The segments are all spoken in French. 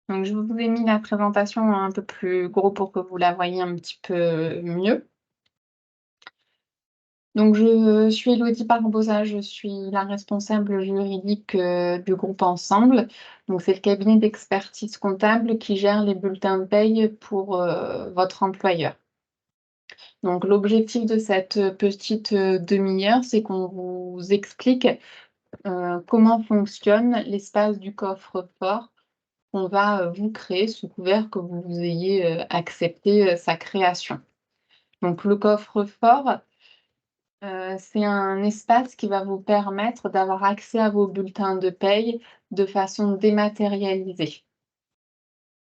Donc, je vous ai mis la présentation un peu plus gros pour que vous la voyiez un petit peu mieux. Donc, je suis Élodie Barbosa, je suis la responsable juridique du groupe Ensemble. Donc, c'est le cabinet d'expertise comptable qui gère les bulletins de paye pour votre employeur. Donc, l'objectif de cette petite demi-heure, c'est qu'on vous explique comment fonctionne l'espace du coffre-fort qu'on va vous créer sous couvert que vous ayez accepté sa création. Donc le coffre-fort, c'est un espace qui va vous permettre d'avoir accès à vos bulletins de paye de façon dématérialisée.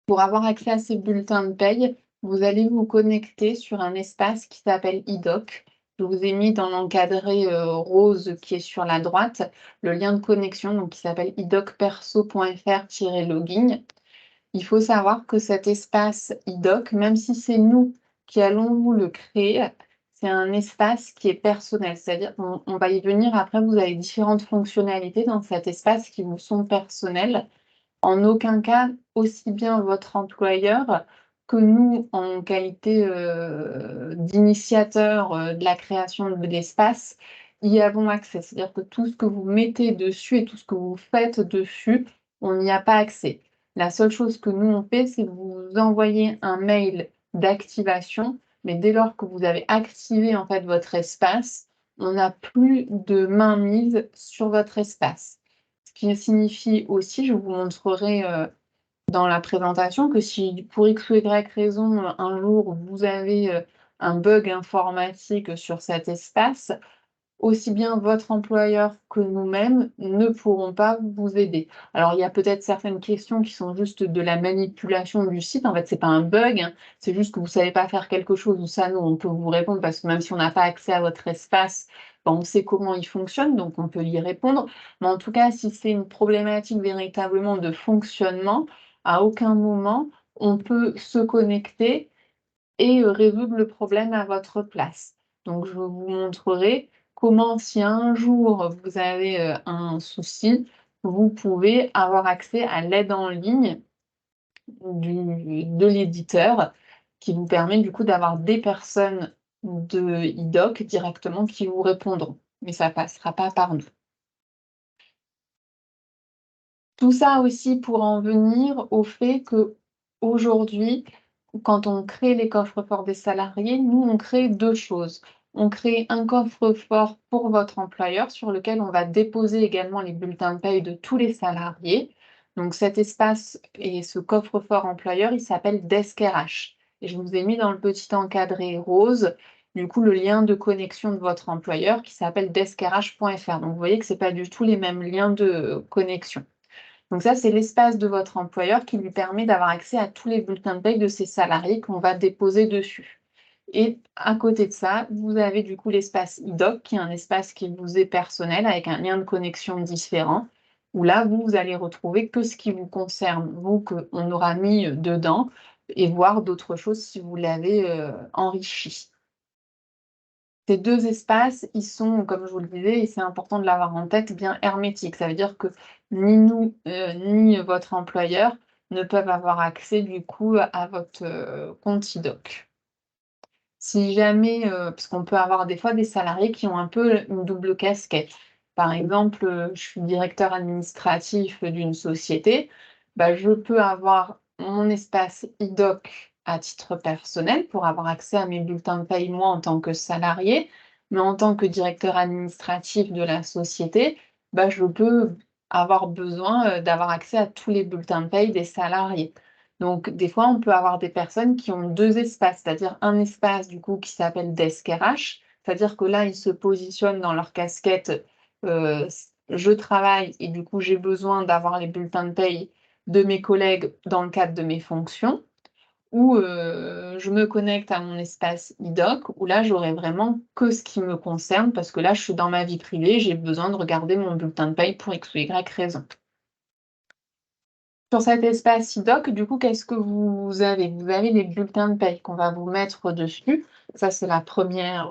Pour avoir accès à ces bulletins de paye, vous allez vous connecter sur un espace qui s'appelle iDoc. Je vous ai mis dans l'encadré rose qui est sur la droite le lien de connexion donc, qui s'appelle idocperso.fr-login. Il faut savoir que cet espace iDoc, même si c'est nous qui allons vous le créer, c'est un espace qui est personnel. C'est-à-dire on va y venir après, vous avez différentes fonctionnalités dans cet espace qui vous sont personnelles. En aucun cas, aussi bien votre employeur que nous, en qualité, d'initiateur, de la création de l'espace, y avons accès. C'est-à-dire que tout ce que vous mettez dessus et tout ce que vous faites dessus, on n'y a pas accès. La seule chose que nous, on fait, c'est vous envoyer un mail d'activation, mais dès lors que vous avez activé, en fait, votre espace, on n'a plus de mainmise sur votre espace. Ce qui signifie aussi, je vous montrerai, dans la présentation que si pour X ou Y raison, un jour vous avez, un bug informatique sur cet espace, aussi bien votre employeur que nous-mêmes ne pourrons pas vous aider. Alors il y a peut-être certaines questions qui sont juste de la manipulation du site. En fait, c'est pas un bug, hein, c'est juste que vous savez pas faire quelque chose ou ça, nous, on peut vous répondre parce que même si on n'a pas accès à votre espace, ben, on sait comment il fonctionne, donc on peut y répondre. Mais en tout cas, si c'est une problématique véritablement de fonctionnement, à aucun moment on peut se connecter et résoudre le problème à votre place. Donc je vous montrerai comment, si un jour vous avez, un souci, vous pouvez avoir accès à l'aide en ligne de l'éditeur qui vous permet du coup d'avoir des personnes de iDoc directement qui vous répondront, mais ça passera pas par nous. Tout ça aussi pour en venir au fait qu'aujourd'hui, quand on crée les coffres-forts des salariés, nous, on crée 2 choses. On crée un coffre-fort pour votre employeur sur lequel on va déposer également les bulletins de paye de tous les salariés. Donc cet espace et ce coffre-fort employeur, il s'appelle Desk RH et je vous ai mis dans le petit encadré rose, du coup, le lien de connexion de votre employeur qui s'appelle deskrh.fr. Donc vous voyez que c'est pas du tout les mêmes liens de connexion. Donc ça, c'est l'espace de votre employeur qui lui permet d'avoir accès à tous les bulletins de paye de ses salariés qu'on va déposer dessus. Et à côté de ça, vous avez du coup l'espace iDoc, qui est un espace qui vous est personnel, avec un lien de connexion différent, où là, vous allez retrouver que ce qui vous concerne, vous, qu'on aura mis dedans, et voir d'autres choses si vous l'avez enrichi. Ces 2 espaces, ils sont, comme je vous le disais, et c'est important de l'avoir en tête, bien hermétiques. Ça veut dire que ni nous, ni votre employeur ne peuvent avoir accès du coup à votre, compte iDoc. Si jamais, parce qu'on peut avoir des fois des salariés qui ont un peu une double casquette. Par exemple, je suis directeur administratif d'une société, bah, je peux avoir mon espace iDoc à titre personnel pour avoir accès à mes bulletins de paye, moi, en tant que salarié, mais en tant que directeur administratif de la société, bah, je peux avoir besoin, d'avoir accès à tous les bulletins de paye des salariés. Donc, des fois, on peut avoir des personnes qui ont 2 espaces, c'est-à-dire un espace du coup qui s'appelle Desk RH, c'est-à-dire que là, ils se positionnent dans leur casquette, je travaille et du coup, j'ai besoin d'avoir les bulletins de paye de mes collègues dans le cadre de mes fonctions ou, je me connecte à mon espace iDoc où là, j'aurai vraiment que ce qui me concerne parce que là, je suis dans ma vie privée, j'ai besoin de regarder mon bulletin de paye pour X ou Y raison. Sur cet espace iDoc, du coup, qu'est-ce que vous avez? Vous avez les bulletins de paye qu'on va vous mettre dessus. Ça, c'est la première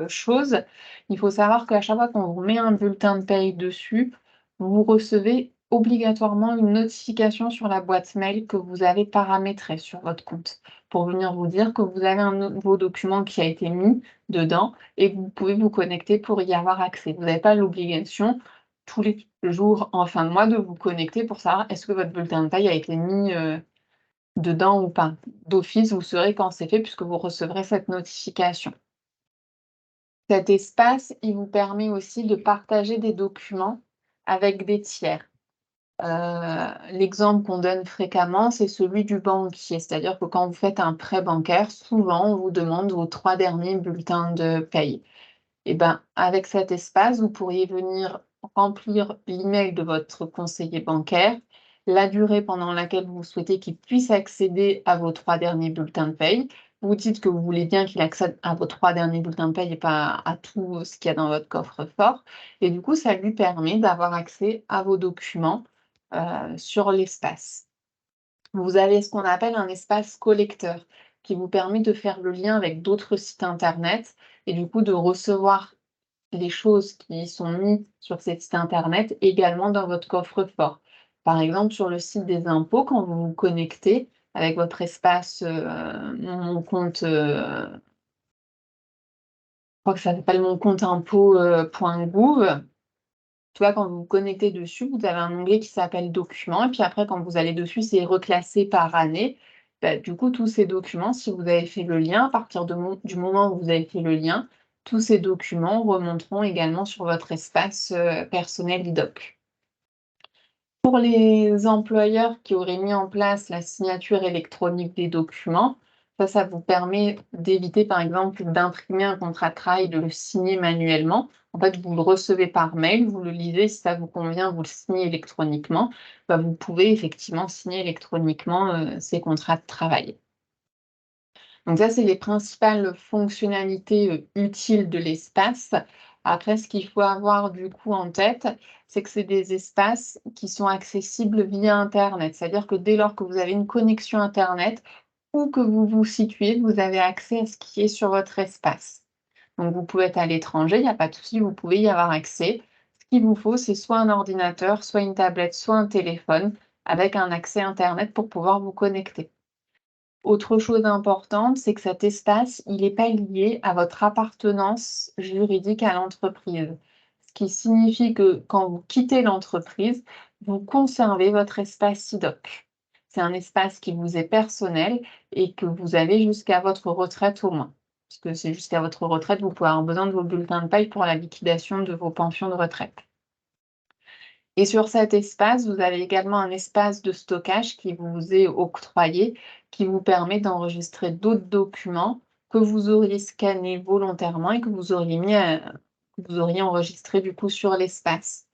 chose. Il faut savoir qu'à chaque fois qu'on vous met un bulletin de paye dessus, vous recevez obligatoirement une notification sur la boîte mail que vous avez paramétrée sur votre compte pour venir vous dire que vous avez un nouveau document qui a été mis dedans et que vous pouvez vous connecter pour y avoir accès. Vous n'avez pas l'obligation tous les jours en fin de mois de vous connecter pour savoir est-ce que votre bulletin de paie a été mis, dedans ou pas. D'office, vous saurez quand c'est fait puisque vous recevrez cette notification. Cet espace, il vous permet aussi de partager des documents avec des tiers. L'exemple qu'on donne fréquemment, c'est celui du banquier. C'est-à-dire que quand vous faites un prêt bancaire, souvent, on vous demande vos 3 derniers bulletins de paye. Et ben, avec cet espace, vous pourriez venir remplir l'email de votre conseiller bancaire, la durée pendant laquelle vous souhaitez qu'il puisse accéder à vos 3 derniers bulletins de paye. Vous dites que vous voulez bien qu'il accède à vos 3 derniers bulletins de paye et pas à tout ce qu'il y a dans votre coffre-fort. Et du coup, ça lui permet d'avoir accès à vos documents, sur l'espace. Vous avez ce qu'on appelle un espace collecteur qui vous permet de faire le lien avec d'autres sites internet et du coup de recevoir les choses qui sont mises sur ces sites internet également dans votre coffre-fort. Par exemple, sur le site des impôts, quand vous vous connectez avec votre espace, mon compte, je crois que ça s'appelle mon compte impôt, .gouv. Tu vois, quand vous vous connectez dessus, vous avez un onglet qui s'appelle Documents et puis après quand vous allez dessus, c'est reclassé par année. Bah, du coup, tous ces documents, si vous avez fait le lien, à partir du moment où vous avez fait le lien, tous ces documents remonteront également sur votre espace, personnel iDoc. Pour les employeurs qui auraient mis en place la signature électronique des documents, ça vous permet d'éviter, par exemple, d'imprimer un contrat de travail, de le signer manuellement. En fait, vous le recevez par mail, vous le lisez, si ça vous convient, vous le signez électroniquement. Bah, vous pouvez effectivement signer électroniquement, ces contrats de travail. Donc ça, c'est les principales fonctionnalités, utiles de l'espace. Après, ce qu'il faut avoir du coup en tête, c'est que c'est des espaces qui sont accessibles via internet. C'est-à-dire que dès lors que vous avez une connexion internet, où que vous vous situez, vous avez accès à ce qui est sur votre espace. Donc vous pouvez être à l'étranger, il n'y a pas de souci, vous pouvez y avoir accès. Ce qu'il vous faut, c'est soit un ordinateur, soit une tablette, soit un téléphone avec un accès internet pour pouvoir vous connecter. Autre chose importante, c'est que cet espace, il n'est pas lié à votre appartenance juridique à l'entreprise. Ce qui signifie que quand vous quittez l'entreprise, vous conservez votre espace iDoc. C'est un espace qui vous est personnel et que vous avez jusqu'à votre retraite au moins. Parce que c'est jusqu'à votre retraite, vous pouvez avoir besoin de vos bulletins de paie pour la liquidation de vos pensions de retraite. Et sur cet espace, vous avez également un espace de stockage qui vous est octroyé, qui vous permet d'enregistrer d'autres documents que vous auriez scannés volontairement et que vous auriez enregistrés du coup sur l'espace.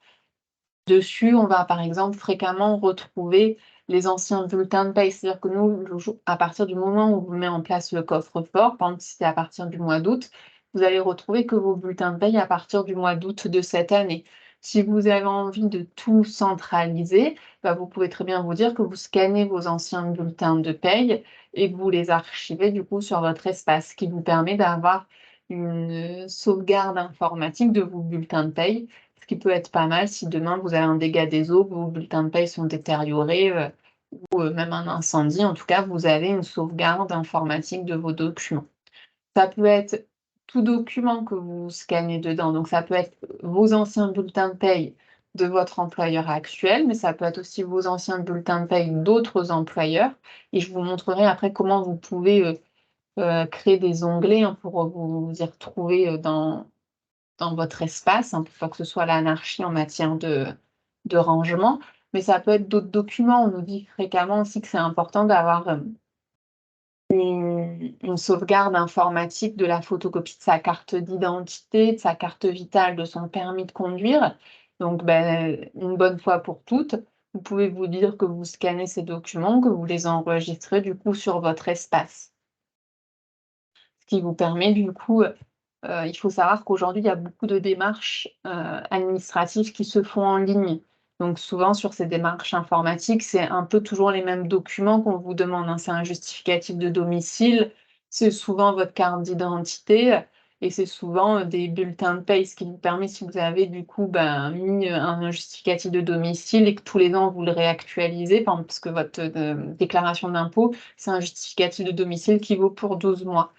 Dessus, on va par exemple fréquemment retrouver les anciens bulletins de paie. C'est-à-dire que nous, à partir du moment où vous mettez en place le coffre-fort, par exemple si c'est à partir du mois d'août, vous allez retrouver que vos bulletins de paie à partir du mois d'août de cette année. Si vous avez envie de tout centraliser, bah, vous pouvez très bien vous dire que vous scannez vos anciens bulletins de paie et que vous les archivez du coup sur votre espace, ce qui vous permet d'avoir une sauvegarde informatique de vos bulletins de paie, ce qui peut être pas mal si demain vous avez un dégât des eaux, que vos bulletins de paie sont détériorés, ou même un incendie. En tout cas, vous avez une sauvegarde informatique de vos documents. Ça peut être tout document que vous scannez dedans, donc ça peut être vos anciens bulletins de paie de votre employeur actuel, mais ça peut être aussi vos anciens bulletins de paie d'autres employeurs et je vous montrerai après comment vous pouvez, créer des onglets, hein, pour vous y retrouver, dans votre espace, hein, pour pas que ce soit l'anarchie en matière de rangement, mais ça peut être d'autres documents. On nous dit fréquemment aussi que c'est important d'avoir, une sauvegarde informatique de la photocopie de sa carte d'identité, de sa carte vitale, de son permis de conduire. Donc, une bonne fois pour toutes, vous pouvez vous dire que vous scannez ces documents, que vous les enregistrez du coup sur votre espace. Ce qui vous permet du coup, il faut savoir qu'aujourd'hui, il y a beaucoup de démarches, administratives qui se font en ligne. Donc souvent sur ces démarches informatiques, c'est un peu toujours les mêmes documents qu'on vous demande, hein. C'est un justificatif de domicile, c'est souvent votre carte d'identité, et c'est souvent, des bulletins de paye, ce qui vous permet, si vous avez du coup, mis, un justificatif de domicile et que tous les ans vous le réactualisez, par exemple, parce que votre, déclaration d'impôt, c'est un justificatif de domicile qui vaut pour 12 mois.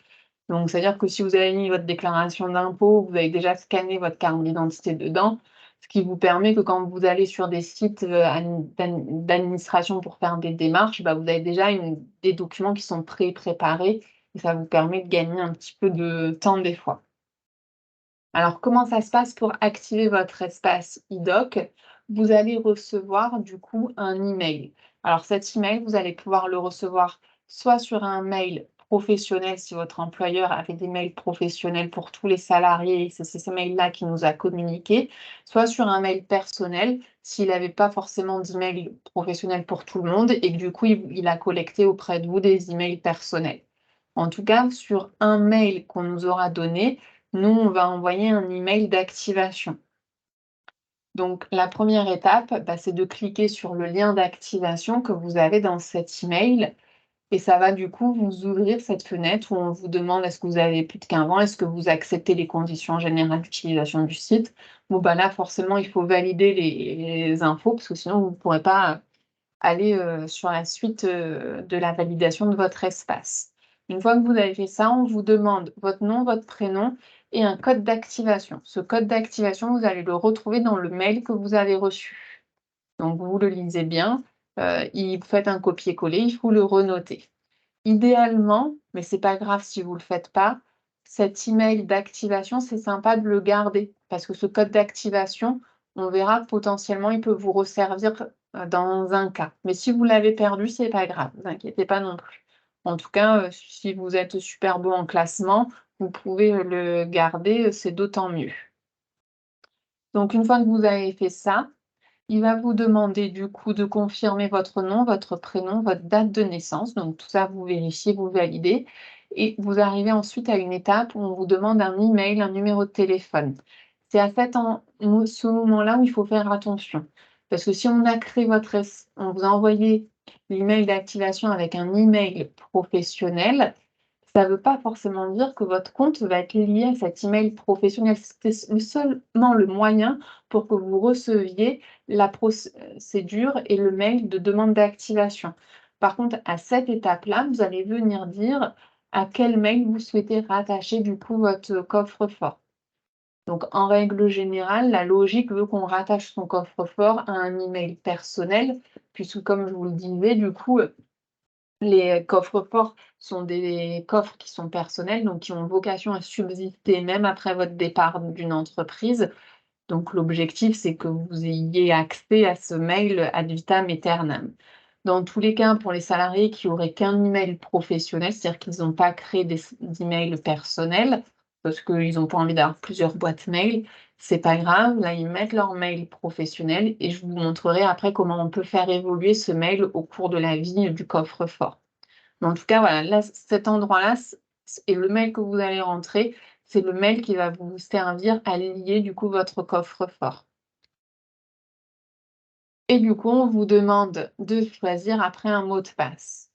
Donc c'est-à-dire que si vous avez mis votre déclaration d'impôt, vous avez déjà scanné votre carte d'identité dedans, ce qui vous permet que quand vous allez sur des sites, d'administration pour faire des démarches, vous avez déjà des documents qui sont préparés et ça vous permet de gagner un petit peu de temps des fois. Alors comment ça se passe pour activer votre espace e-doc? Vous allez recevoir du coup un email. Alors cet email, vous allez pouvoir le recevoir soit sur un mail professionnel si votre employeur avait des mails professionnels pour tous les salariés, c'est ces mails-là qu'il nous a communiqués, soit sur un mail personnel s'il n'avait pas forcément d'email professionnel pour tout le monde et que du coup il a collecté auprès de vous des emails personnels. En tout cas, sur un mail qu'on nous aura donné, nous, on va envoyer un email d'activation. Donc, la première étape, c'est de cliquer sur le lien d'activation que vous avez dans cet email et ça va du coup vous ouvrir cette fenêtre où on vous demande est-ce que vous avez plus de 15 ans, est-ce que vous acceptez les conditions générales d'utilisation du site. Bon, là, forcément, il faut valider les infos parce que sinon, vous ne pourrez pas aller sur la suite de la validation de votre espace. Une fois que vous avez fait ça, on vous demande votre nom, votre prénom et un code d'activation. Ce code d'activation, vous allez le retrouver dans le mail que vous avez reçu. Donc, vous le lisez bien, vous faites un copier-coller, il faut le renoter. Idéalement, mais c'est pas grave si vous le faites pas, cet email d'activation, c'est sympa de le garder parce que ce code d'activation, on verra potentiellement, il peut vous resservir, dans un cas. Mais si vous l'avez perdu, c'est pas grave, vous inquiétez pas non plus. En tout cas, si vous êtes super bon en classement, vous pouvez, le garder, c'est d'autant mieux. Donc une fois que vous avez fait ça, il va vous demander du coup de confirmer votre nom, votre prénom, votre date de naissance. Donc tout ça, vous vérifiez, vous validez. Et vous arrivez ensuite à une étape où on vous demande un email, un numéro de téléphone. C'est à ce moment-là où il faut faire attention. Parce que si on a créé on vous a envoyé l'email d'activation avec un email professionnel, ça ne veut pas forcément dire que votre compte va être lié à cet email professionnel. C'est seulement le moyen pour que vous receviez la procédure et le mail de demande d'activation. Par contre, à cette étape-là, vous allez venir dire à quel mail vous souhaitez rattacher du coup votre coffre-fort. Donc, en règle générale, la logique veut qu'on rattache son coffre-fort à un email personnel, puisque comme je vous le disais, du coup, les coffres-forts sont des coffres qui sont personnels, donc qui ont vocation à subsister même après votre départ d'une entreprise. Donc l'objectif, c'est que vous ayez accès à ce mail ad vitam aeternam. Dans tous les cas, pour les salariés qui auraient qu'un email professionnel, c'est-à-dire qu'ils n'ont pas créé d'email personnel, parce qu'ils n'ont pas envie d'avoir plusieurs boîtes mail, c'est pas grave, là, ils mettent leur mail professionnel et je vous montrerai après comment on peut faire évoluer ce mail au cours de la vie du coffre-fort. Mais en tout cas, voilà, là, cet endroit-là et le mail que vous allez rentrer, c'est le mail qui va vous servir à lier du coup votre coffre-fort. Et du coup, on vous demande de choisir après un mot de passe.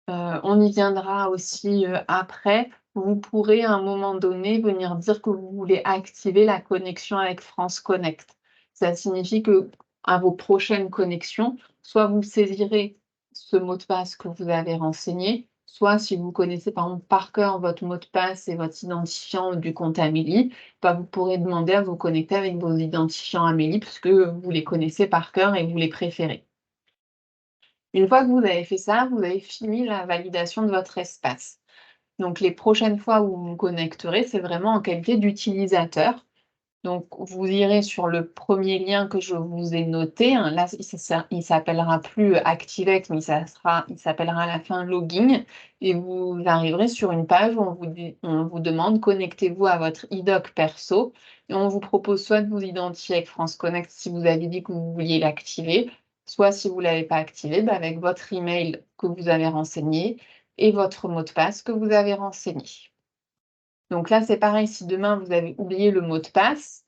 On y viendra aussi, après. Vous pourrez à un moment donné venir dire que vous voulez activer la connexion avec France Connect. Ça signifie qu'à vos prochaines connexions, soit vous saisirez ce mot de passe que vous avez renseigné, soit si vous connaissez par exemple par cœur votre mot de passe et votre identifiant du compte Amélie, vous pourrez demander à vous connecter avec vos identifiants Amélie puisque vous les connaissez par cœur et vous les préférez. Une fois que vous avez fait ça, vous avez fini la validation de votre espace. Donc les prochaines fois où vous vous connecterez, c'est vraiment en qualité d'utilisateur. Donc vous irez sur le premier lien que je vous ai noté, hein. Là, il s'appellera plus ActiveX, mais il s'appellera à la fin Login et vous arriverez sur une page où on vous demande connectez-vous à votre e-doc perso et on vous propose soit de vous identifier avec France Connect si vous avez dit que vous vouliez l'activer, soit si vous ne l'avez pas activé, avec votre email que vous avez renseigné et votre mot de passe que vous avez renseigné. Donc là, c'est pareil, si demain vous avez oublié le mot de passe,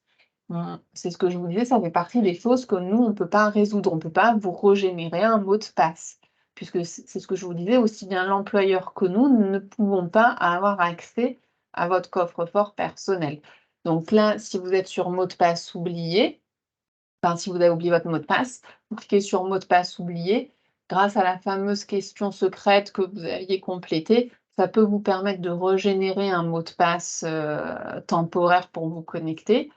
c'est ce que je vous disais, ça fait partie des choses que nous, on ne peut pas résoudre. On ne peut pas vous régénérer un mot de passe, puisque c'est ce que je vous disais, aussi bien l'employeur que nous ne pouvons pas avoir accès à votre coffre-fort personnel. Donc là, si vous êtes sur mot de passe oublié, enfin, si vous avez oublié votre mot de passe, vous cliquez sur mot de passe oublié. Grâce à la fameuse question secrète que vous aviez complétée, ça peut vous permettre de régénérer un mot de passe, temporaire pour vous connecter.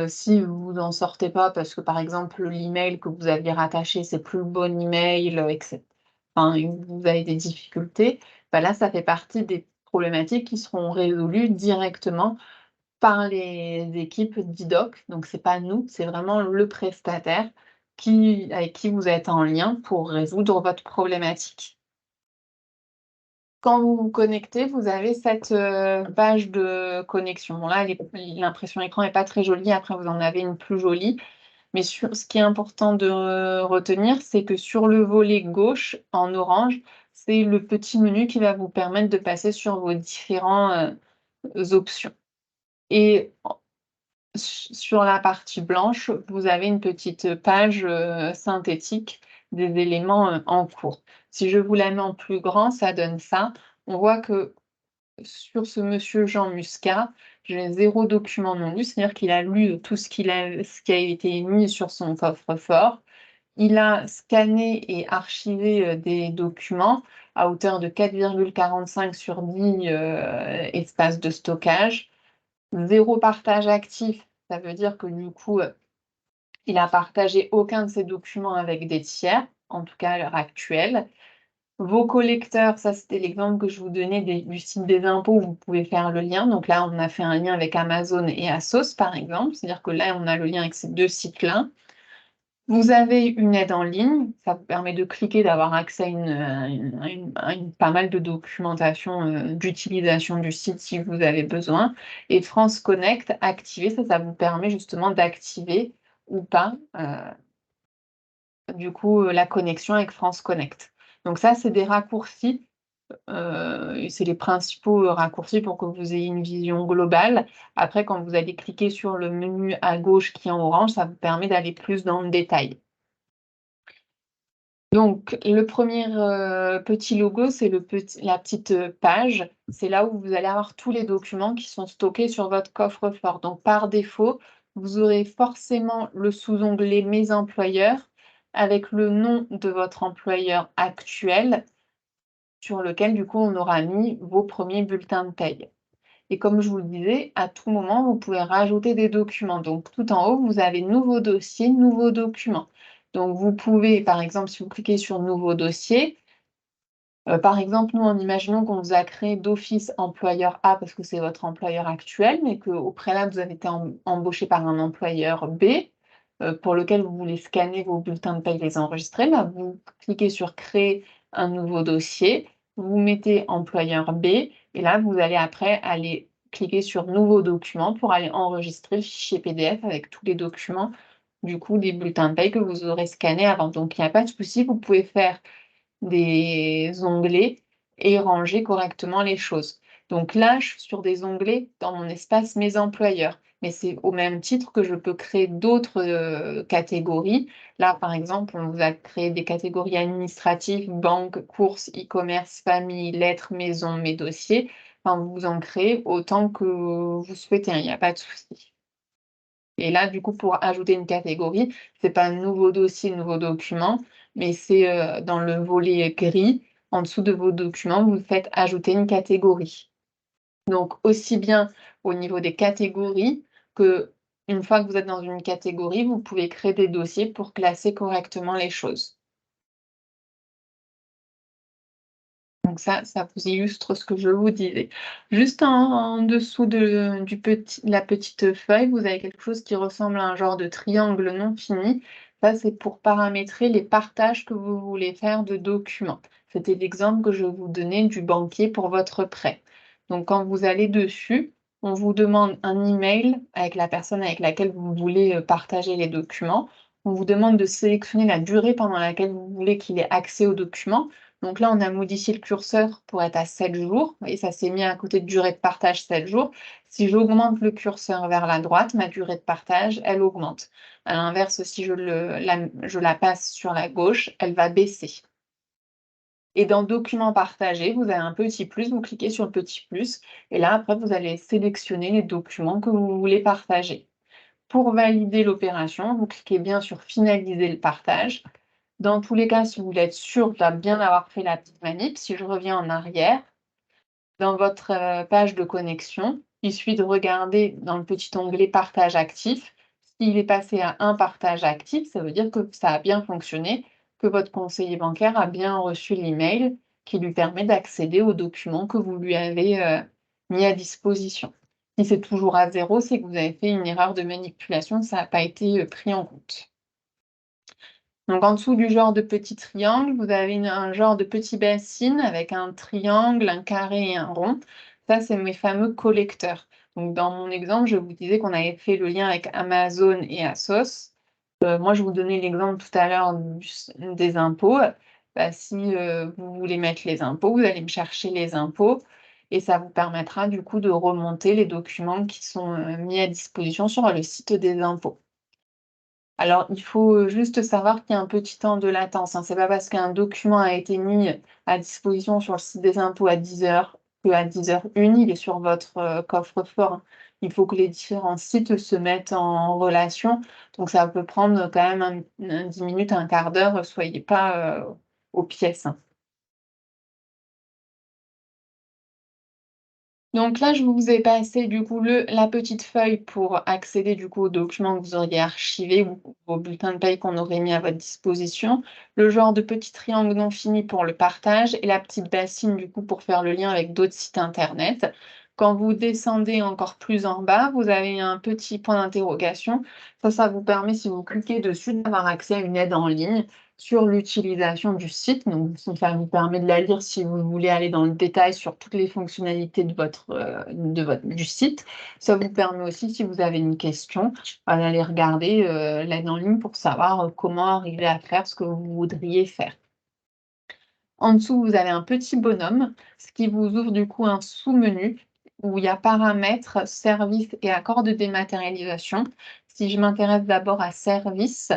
Si vous n'en sortez pas parce que, par exemple, l'email que vous aviez rattaché, c'est plus le bon email, et enfin, vous avez des difficultés, bah, là, ça fait partie des problématiques qui seront résolues directement par les équipes d'IDOC. Donc c'est pas nous, c'est vraiment le prestataire avec qui vous êtes en lien pour résoudre votre problématique. Quand vous vous connectez, vous avez cette, page de connexion. Bon là, l'impression écran est pas très jolie, après vous en avez une plus jolie. Mais ce qui est important de retenir, c'est que sur le volet gauche, en orange, c'est le petit menu qui va vous permettre de passer sur vos différents options. Et sur la partie blanche, vous avez une petite page, synthétique des éléments, en cours. Si je vous la mets en plus grand, ça donne ça. On voit que sur ce monsieur Jean Muscat, j'ai 0 document non lu, c'est-à-dire qu'il a lu tout ce qui a été mis sur son coffre-fort. Il a scanné et archivé, des documents à hauteur de 4,45 sur 10, espaces de stockage. 0 partage actif, ça veut dire que du coup, il a partagé aucun de ses documents avec des tiers, en tout cas à l'heure actuelle. Vos collecteurs, ça c'était l'exemple que je vous donnais du site des impôts où vous pouvez faire le lien. Donc là, on a fait un lien avec Amazon et Asos par exemple, c'est-à-dire que là, on a le lien avec ces 2 sites-là. Vous avez une aide en ligne, ça vous permet de cliquer, d'avoir accès à pas mal de documentation, d'utilisation du site si vous avez besoin. Et France Connect, activer, ça vous permet justement d'activer ou pas, du coup, la connexion avec France Connect. Donc ça, c'est des raccourcis, c'est les principaux raccourcis pour que vous ayez une vision globale. Après, quand vous allez cliquer sur le menu à gauche qui est en orange, ça vous permet d'aller plus dans le détail. Donc le premier petit logo, c'est la petite, page. C'est là où vous allez avoir tous les documents qui sont stockés sur votre coffre-fort. Donc par défaut, vous aurez forcément le sous-onglet Mes employeurs avec le nom de votre employeur actuel sur lequel du coup on aura mis vos premiers bulletins de paye. Et comme je vous le disais, à tout moment, vous pouvez rajouter des documents. Donc, tout en haut, vous avez nouveau dossier, nouveau document. Donc, vous pouvez, par exemple, si vous cliquez sur nouveau dossier, par exemple, nous, en imaginant qu'on vous a créé d'office employeur A parce que c'est votre employeur actuel, mais qu'au préalable, vous avez été embauché par un employeur B, pour lequel vous voulez scanner vos bulletins de paie, les enregistrer, bah, vous cliquez sur créer un nouveau dossier, vous mettez employeur B, et là, vous allez après aller cliquer sur nouveau document pour aller enregistrer le fichier PDF avec tous les documents, du coup, des bulletins de paie que vous aurez scannés avant. Donc, il n'y a pas de souci, vous pouvez faire des onglets et ranger correctement les choses. Donc là, je suis sur des onglets dans mon espace Mes employeurs, mais c'est au même titre que je peux créer d'autres, catégories. Là, par exemple, on vous a créé des catégories administratives, banque, courses, e-commerce, famille, lettres, maison, mes dossiers. Enfin, vous en créez autant que vous souhaitez, hein, il n'y a pas de souci. Et là, du coup, pour ajouter une catégorie, c'est pas nouveau dossier, nouveau document, mais c'est, dans le volet gris, en dessous de vos documents, vous faites ajouter une catégorie. Donc aussi bien au niveau des catégories qu'une fois que vous êtes dans une catégorie, vous pouvez créer des dossiers pour classer correctement les choses. Donc ça vous illustre ce que je vous disais. Juste en dessous la petite feuille, vous avez quelque chose qui ressemble à un genre de triangle non fini. Ça, c'est pour paramétrer les partages que vous voulez faire de documents. C'était l'exemple que je vous donnais du banquier pour votre prêt. Donc quand vous allez dessus, on vous demande un email avec la personne avec laquelle vous voulez, partager les documents. On vous demande de sélectionner la durée pendant laquelle vous voulez qu'il ait accès aux documents. Donc là, on a modifié le curseur pour être à 7 jours. Vous voyez, ça s'est mis à côté de durée de partage 7 jours. Si j'augmente le curseur vers la droite, ma durée de partage, elle augmente. À l'inverse, si je la passe sur la gauche, elle va baisser. Et dans Documents partagés, vous avez un petit plus, vous cliquez sur le petit plus et là, après, vous allez sélectionner les documents que vous voulez partager. Pour valider l'opération, vous cliquez bien sur Finaliser le partage. Dans tous les cas, si vous voulez être sûr de bien avoir fait la petite manip, si je reviens en arrière, dans votre page de connexion, il suffit de regarder dans le petit onglet Partage actif. S'il est passé à un partage actif, ça veut dire que ça a bien fonctionné, que votre conseiller bancaire a bien reçu l'email qui lui permet d'accéder aux documents que vous lui avez mis à disposition. Si c'est toujours à 0, c'est que vous avez fait une erreur de manipulation, ça n'a pas été pris en compte. Donc en dessous du genre de petit triangle, vous avez un genre de petit bassine avec un triangle, un carré et un rond. Ça, c'est mes fameux collecteurs. Donc dans mon exemple, je vous disais qu'on avait fait le lien avec Amazon et ASOS. Moi, je vous donnais l'exemple tout à l'heure des impôts. Bah, si vous voulez mettre les impôts, vous allez me chercher les impôts et ça vous permettra du coup de remonter les documents qui sont mis à disposition sur le site des impôts. Alors, il faut juste savoir qu'il y a un petit temps de latence, hein. C'est pas parce qu'un document a été mis à disposition sur le site des impôts à 10 h qu'à 10 h 01, il est sur votre coffre-fort, hein. Il faut que les différents sites se mettent en relation, donc ça peut prendre quand même 10 minutes, un quart d'heure, soyez pas aux pièces, hein. Donc là, je vous ai passé du coup la petite feuille pour accéder du coup aux documents que vous auriez archivés ou aux bulletins de paie qu'on aurait mis à votre disposition, le genre de petit triangle non fini pour le partage et la petite bassine du coup pour faire le lien avec d'autres sites internet. Quand vous descendez encore plus en bas, vous avez un petit point d'interrogation. Ça vous permet, si vous cliquez dessus, d'avoir accès à une aide en ligne sur l'utilisation du site. Donc, ça vous permet de la lire si vous voulez aller dans le détail sur toutes les fonctionnalités du site. Ça vous permet aussi, si vous avez une question, d'aller regarder l'aide en ligne pour savoir comment arriver à faire ce que vous voudriez faire. En dessous, vous avez un petit bonhomme, ce qui vous ouvre du coup un sous-menu où il y a paramètres, services et accords de dématérialisation. Si je m'intéresse d'abord à services,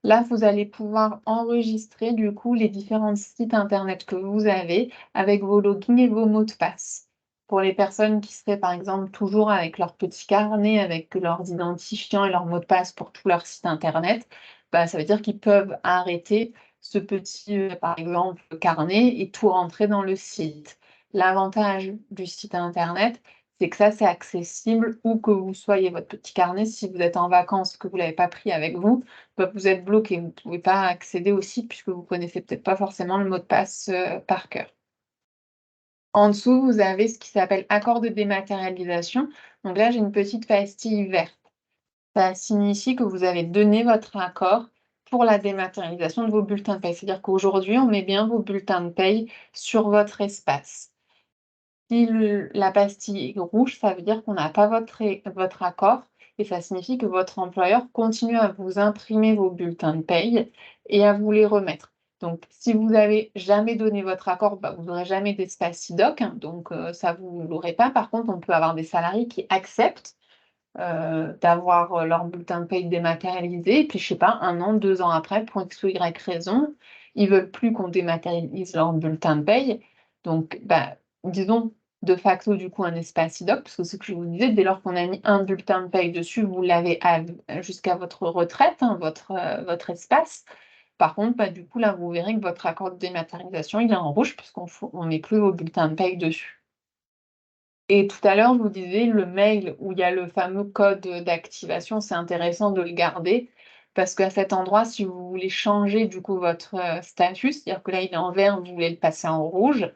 là, vous allez pouvoir enregistrer du coup les différents sites internet que vous avez avec vos logins et vos mots de passe. Pour les personnes qui seraient par exemple toujours avec leur petit carnet, avec leurs identifiants et leurs mots de passe pour tout leur site internet, bah, ça veut dire qu'ils peuvent arrêter ce petit, par exemple, carnet et tout rentrer dans le site. L'avantage du site internet, c'est que ça, c'est accessible où que vous soyez. Votre petit carnet, si vous êtes en vacances, que vous ne l'avez pas pris avec vous, bah, vous êtes bloqué. Vous ne pouvez pas accéder au site puisque vous ne connaissez peut-être pas forcément le mot de passe par cœur. En dessous, vous avez ce qui s'appelle accord de dématérialisation. Donc là, j'ai une petite pastille verte. Ça signifie que vous avez donné votre accord pour la dématérialisation de vos bulletins de paie. C'est-à-dire qu'aujourd'hui, on met bien vos bulletins de paie sur votre espace. Si la pastille est rouge, ça veut dire qu'on n'a pas votre accord et ça signifie que votre employeur continue à vous imprimer vos bulletins de paie et à vous les remettre. Donc, si vous n'avez jamais donné votre accord, bah, vous n'aurez jamais d'espace SIDOC, hein, donc ça, vous ne l'aurez pas. Par contre, on peut avoir des salariés qui acceptent d'avoir leur bulletin de paie dématérialisé et puis, je sais pas, 1 an, 2 ans après, pour X ou Y raison, ils veulent plus qu'on dématérialise leur bulletin de paie. Donc, bah, disons de facto, du coup, un espace IDOC, parce que ce que je vous disais, dès lors qu'on a mis un bulletin de paie dessus, vous l'avez jusqu'à votre retraite, hein, votre espace. Par contre, bah, du coup, là, vous verrez que votre accord de dématérialisation, il est en rouge puisqu'on ne met plus vos bulletins de paie dessus. Et tout à l'heure, je vous disais, le mail où il y a le fameux code d'activation, c'est intéressant de le garder parce qu'à cet endroit, si vous voulez changer du coup votre statut, c'est-à-dire que là, il est en vert, vous voulez le passer en rouge,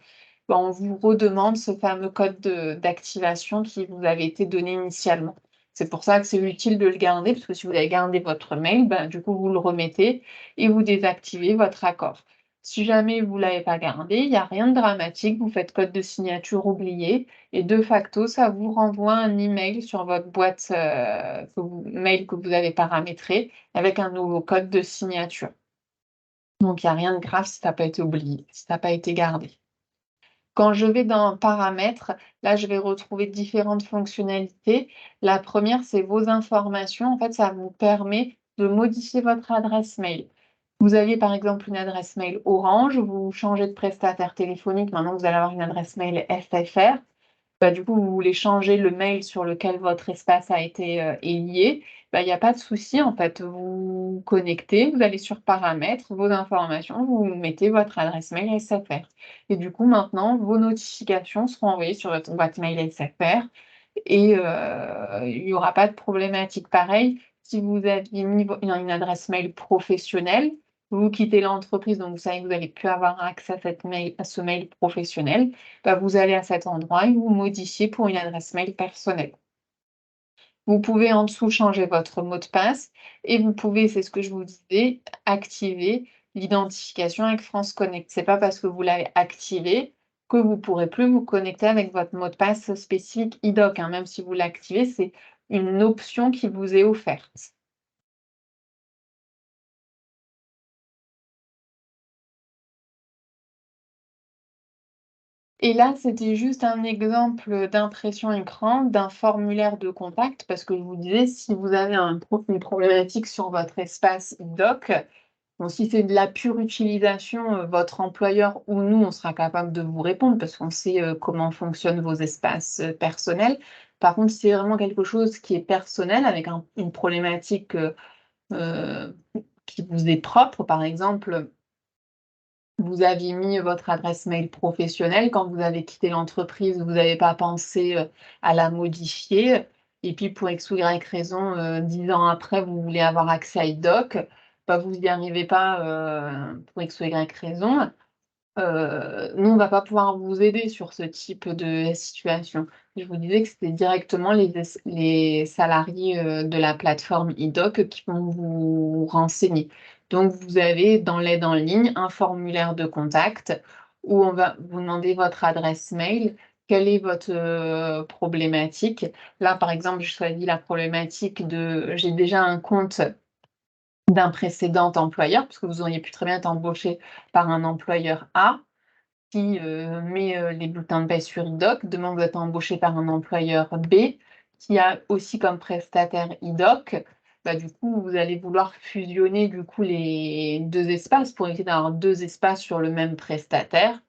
ben, on vous redemande ce fameux code d'activation qui vous avait été donné initialement. C'est pour ça que c'est utile de le garder, parce que si vous avez gardé votre mail, ben, du coup, vous le remettez et vous désactivez votre accord. Si jamais vous ne l'avez pas gardé, il n'y a rien de dramatique, vous faites code de signature oublié et de facto, ça vous renvoie un email sur votre boîte mail que vous avez paramétré avec un nouveau code de signature. Donc, il n'y a rien de grave si ça n'a pas été oublié, si ça n'a pas été gardé. Quand je vais dans Paramètres, là, je vais retrouver différentes fonctionnalités. La première, c'est vos informations. En fait, ça vous permet de modifier votre adresse mail. Vous aviez par exemple une adresse mail Orange, vous changez de prestataire téléphonique, maintenant vous allez avoir une adresse mail SFR. Bah, du coup, vous voulez changer le mail sur lequel votre espace a été, est lié, bah, il y a pas de souci en fait. Vous vous connectez, vous allez sur paramètres, vos informations, vous mettez votre adresse mail SFR et du coup maintenant vos notifications seront envoyées sur votre boîte mail SFR et il y aura pas de problématique. Pareil, si vous aviez mis une adresse mail professionnelle, vous quittez l'entreprise, donc vous savez que vous n'allez plus avoir accès à ce mail professionnel, bah, vous allez à cet endroit et vous modifiez pour une adresse mail personnelle. Vous pouvez en dessous changer votre mot de passe et vous pouvez, c'est ce que je vous disais, activer l'identification avec France Connect. C'est pas parce que vous l'avez activé que vous pourrez plus vous connecter avec votre mot de passe spécifique iDoc, hein. Même si vous l'activez, c'est une option qui vous est offerte. Et là, c'était juste un exemple d'impression écran d'un formulaire de contact parce que je vous disais, si vous avez une problématique sur votre espace doc, bon, si c'est de la pure utilisation, votre employeur ou nous, on sera capable de vous répondre parce qu'on sait, comment fonctionnent vos espaces, personnels. Par contre, si c'est vraiment quelque chose qui est personnel avec une problématique, heu, qui vous est propre, par exemple, vous aviez mis votre adresse mail professionnelle. Quand vous avez quitté l'entreprise, vous n'avez pas pensé, à la modifier et puis pour X ou Y raison, 10 ans après, vous voulez avoir accès à iDoc, bah, vous n'y arrivez pas, pour X ou Y raison. Nous, on va pas pouvoir vous aider sur ce type de situation. Je vous disais que c'était directement les salariés, de la plateforme iDoc qui vont vous renseigner. Donc vous avez dans l'aide en ligne un formulaire de contact où on va vous demander votre adresse mail, quelle est votre, problématique. Là, par exemple, je choisis la problématique de j'ai déjà un compte d'un précédent employeur, puisque vous auriez pu très bien être embauché par un employeur A qui, met, les bulletins de paie sur iDoc, demande d'être embauché par un employeur B, qui a aussi comme prestataire iDoc, bah, du coup, vous allez vouloir fusionner, du coup, les 2 espaces pour éviter d'avoir 2 espaces sur le même prestataire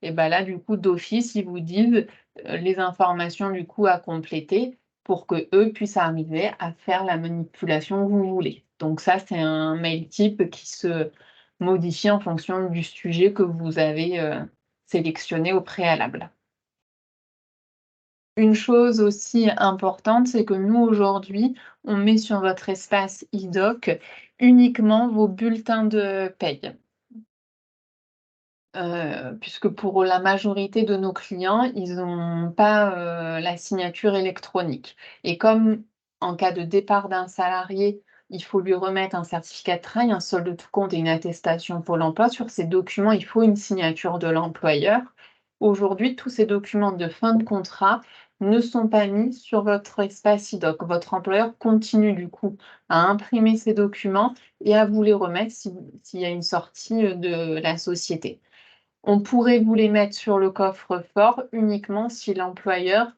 et bah, là, du coup, d'office, ils vous disent, les informations, du coup, à compléter pour qu'eux puissent arriver à faire la manipulation que vous voulez. Donc ça, c'est un mail type qui se modifie en fonction du sujet que vous avez, sélectionné au préalable. Une chose aussi importante, c'est que nous, aujourd'hui, on met sur votre espace iDoc uniquement vos bulletins de paye. Puisque pour la majorité de nos clients, ils n'ont pas, la signature électronique et comme en cas de départ d'un salarié, il faut lui remettre un certificat de travail, un solde de tout compte et une attestation Pôle emploi. Sur ces documents, il faut une signature de l'employeur. Aujourd'hui, tous ces documents de fin de contrat ne sont pas mis sur votre espace iDoc. Votre employeur continue du coup à imprimer ces documents et à vous les remettre s'il y a une sortie, de la société. On pourrait vous les mettre sur le coffre-fort uniquement si l'employeur,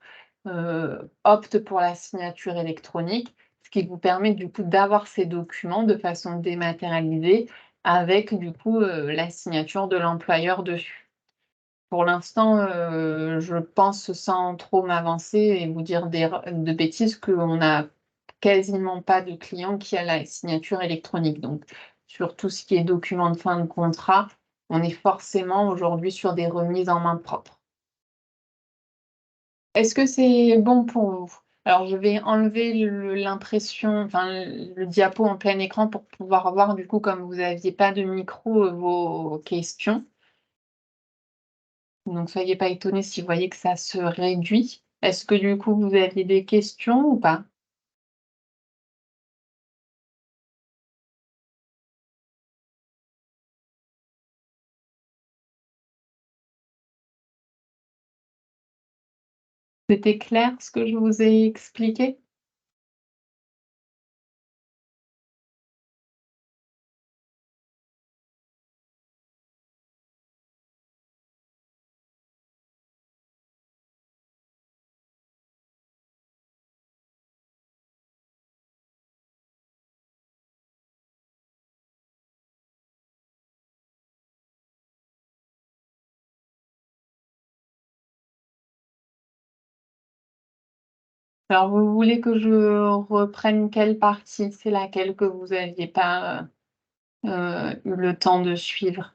opte pour la signature électronique, ce qui vous permet du coup d'avoir ces documents de façon dématérialisée avec du coup, la signature de l'employeur dessus. Pour l'instant, je pense sans trop m'avancer et vous dire de bêtises qu'on n'a quasiment pas de clients qui a la signature électronique. Donc sur tout ce qui est document de fin de contrat, on est forcément aujourd'hui sur des remises en main propre. Est-ce que c'est bon pour vous? Alors je vais enlever l'impression, enfin le diapo en plein écran pour pouvoir voir du coup comme vous aviez pas de micro, vos questions. Donc soyez pas étonnés si vous voyez que ça se réduit. Est-ce que du coup vous aviez des questions ou pas? C'était clair ce que je vous ai expliqué? Alors vous voulez que je reprenne quelle partie? C'est laquelle que vous aviez pas, eu le temps de suivre?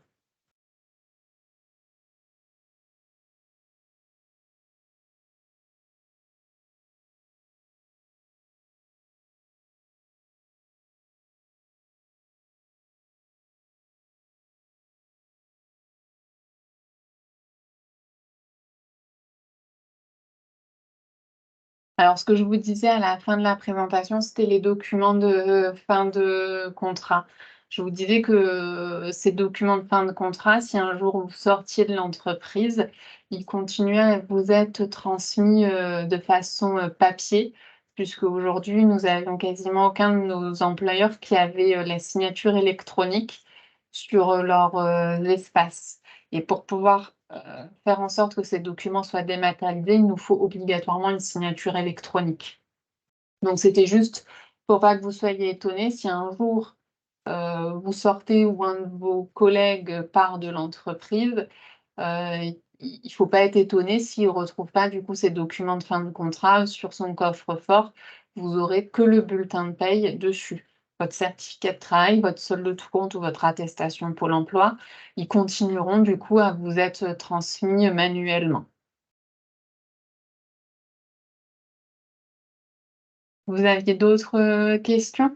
Alors, ce que je vous disais à la fin de la présentation, c'était les documents de fin de contrat. Je vous disais que ces documents de fin de contrat, si un jour vous sortiez de l'entreprise, ils continuaient à vous être transmis, de façon, papier, puisque aujourd'hui, nous avions quasiment aucun de nos employeurs qui avait, la signature électronique sur, leur, espace. Et pour pouvoir, faire en sorte que ces documents soient dématérialisés, il nous faut obligatoirement une signature électronique. Donc c'était juste pour pas que vous soyez étonnés si un jour, vous sortez ou un de vos collègues part de l'entreprise, il faut pas être étonné s'il retrouve pas du coup ces documents de fin de contrat sur son coffre-fort. Vous aurez que le bulletin de paye dessus. Votre certificat de travail, votre solde de tout compte ou votre attestation Pôle emploi, ils continueront du coup à vous être transmis manuellement. Vous aviez d'autres, questions?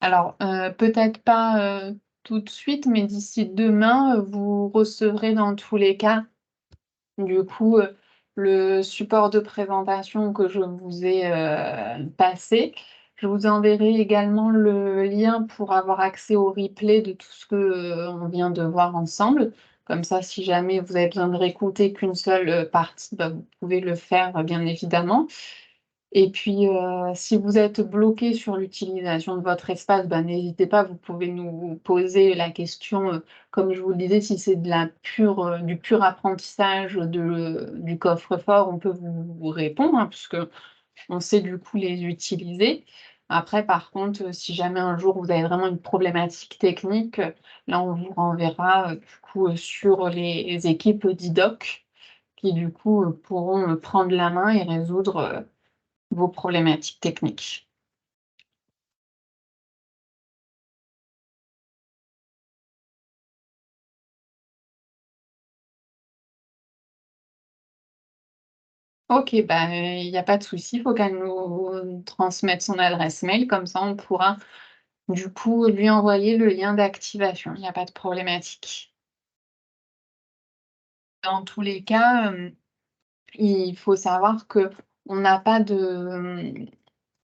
Alors, peut-être pas, tout de suite, mais d'ici demain, vous recevrez dans tous les cas, du coup, le support de présentation que je vous ai, passé. Je vous enverrai également le lien pour avoir accès au replay de tout ce que, on vient de voir ensemble. Comme ça, si jamais vous avez besoin de réécouter qu'une seule, partie, bah, vous pouvez le faire, bien évidemment. Et puis, si vous êtes bloqué sur l'utilisation de votre espace, bah, n'hésitez pas, vous pouvez nous poser la question, comme je vous le disais, si c'est de la pure, du pur apprentissage du coffre-fort, on peut vous répondre, hein, puisqu'on sait du coup les utiliser. Après, par contre, si jamais un jour vous avez vraiment une problématique technique, là, on vous renverra, du coup, sur les équipes d'IDOC qui, du coup, pourront, prendre la main et résoudre, vos problématiques techniques. OK, bah, il y a pas de souci, il faut qu'elle nous transmette son adresse mail, comme ça on pourra, du coup, lui envoyer le lien d'activation. Il y a pas de problématique. Dans tous les cas, il faut savoir qu'on n'a pas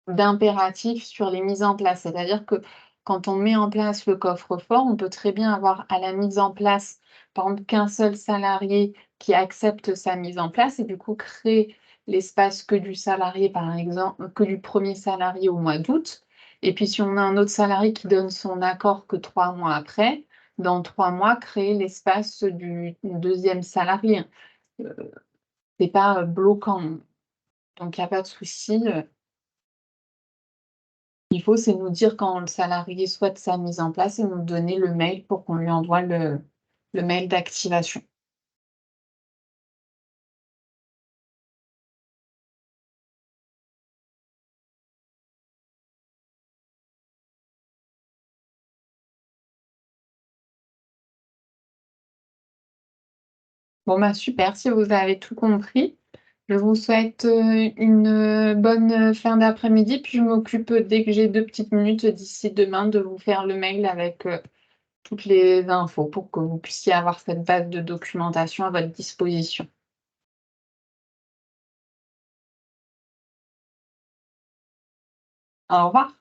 d'impératif sur les mises en place. C'est-à-dire que quand on met en place le coffre-fort, on peut très bien avoir à la mise en place, par exemple, qu'un seul salarié qui accepte sa mise en place et du coup créer l'espace que du salarié, par exemple, que du premier salarié au mois d'août. Et puis si on a un autre salarié qui donne son accord que 3 mois après, dans 3 mois, créer l'espace du deuxième salarié. Heu, c'est pas, bloquant, donc il y a pas de souci. Il faut, c'est nous dire quand le salarié souhaite sa mise en place et nous donner le mail pour qu'on lui envoie le mail d'activation. Bon, bah, super, si vous avez tout compris, je vous souhaite, une, bonne, fin d'après-midi, puis je m'occupe, dès que j'ai 2 petites minutes d'ici demain, de vous faire le mail avec, toutes les infos pour que vous puissiez avoir cette base de documentation à votre disposition. Au revoir.